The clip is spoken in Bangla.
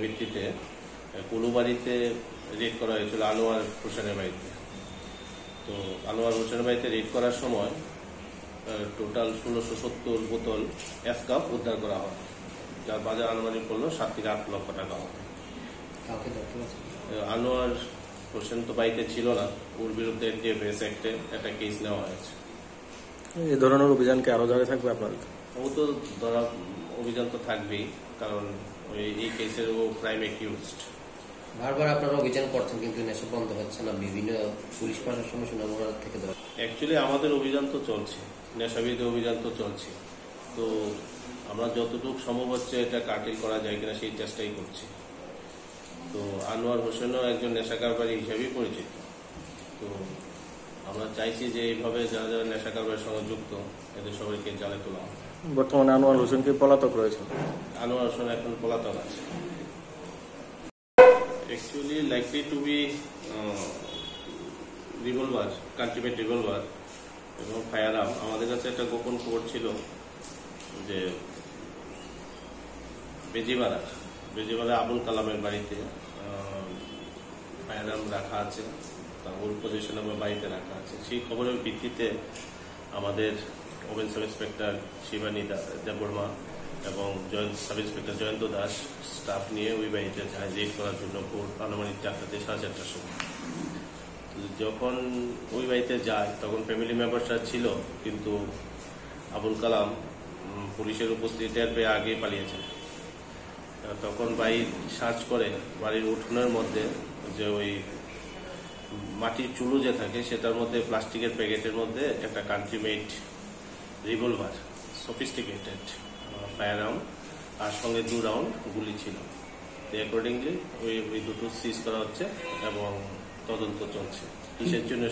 ভিত্তিতে কুলুবাড়িতে রেড করা হয়েছিল আনোয়ার হোসেনের বাড়িতে। তো আনোয়ার হোসেনের বাড়িতে রেড করার সময় টোটাল 1670 বোতল এসকাপ উদ্ধার করা হয়, যার বাজার আনুমানিক করলো 7 থেকে 8 লক্ষ টাকা হবে। আনোয়ার হোসেন তো বাড়িতে ছিল না, ওর বিরুদ্ধে ডিএফএস অ্যাক্টে একটা কেস নেওয়া হয়েছে। এই ধরনের অভিযান কি আরো জারি থাকবে আপনার? ও তো ধরা অভিযান তো থাকবেই, কারণ এই কেসের ও প্রাইম অ্যাকিউজড। বারবার আপনারা অভিযান করছেন কিন্তু নেশা বন্ধ হচ্ছে না, বিভিন্ন পুলিশ প্রশাসনের সুনামুরা থেকে ধরা। অ্যাকচুয়ালি আমাদের অভিযান তো চলছে, নেশাবিরোধী অভিযান তো চলছে। তো আমরা যতটুকু সম্ভব হচ্ছে এটা কাটিল করা যায় কিনা সেই চেষ্টাই করছি। তো আনোয়ার হোসেনও একজন নেশা কারবারি হিসেবেই পরিচিত। তো আমরা চাইছি যে এইভাবে যারা যারা নেশা কারবারের সঙ্গে যুক্ত এদের সবাইকে জালে তোলা হবে। বর্তমানে আনোয়ার হোসেন কি পলাতক রয়েছে? আনোয়ার হোসেন এখন পলাতক আছে। Actually likely to be revolver, cultivate revolver এবং ফায়ার আর্ম। আমাদের কাছে একটা গোপন খবর ছিল যে বেজিবাড়া আবুল কালামের বাড়িতে ফায়ার আর্ম রাখা আছে, ওর পজিশনে বাড়িতে রাখা আছে। সেই খবরের ভিত্তিতে আমাদের women sub inspector Shibani Debbarma এবং sub inspector Jayanta Das staff নিয়ে ওই বাড়িতে যায় রেড করার জন্য আনুমানিক 4টা থেকে 4:30টার সময়। যখন ওই বাড়িতে যায় তখন ফ্যামিলি মেম্বারসরা ছিল, কিন্তু আবুল কালাম পুলিশের উপস্থিতি টের পেয়ে আগেই পালিয়েছে। তখন বাড়ির সার্চ করে বাড়ির উঠোনের মধ্যে যে ওই মাটির চুলো যে থাকে সেটার মধ্যে প্লাস্টিকের প্যাকেটের মধ্যে একটা country made revolver, sophisticated firearm আর সঙ্গে 2 রাউন্ড গুলি ছিল। অ্যাকর্ডিংলি ওই দুটো সিজ করা হচ্ছে এবং তদন্ত চলছে কিসের জন্য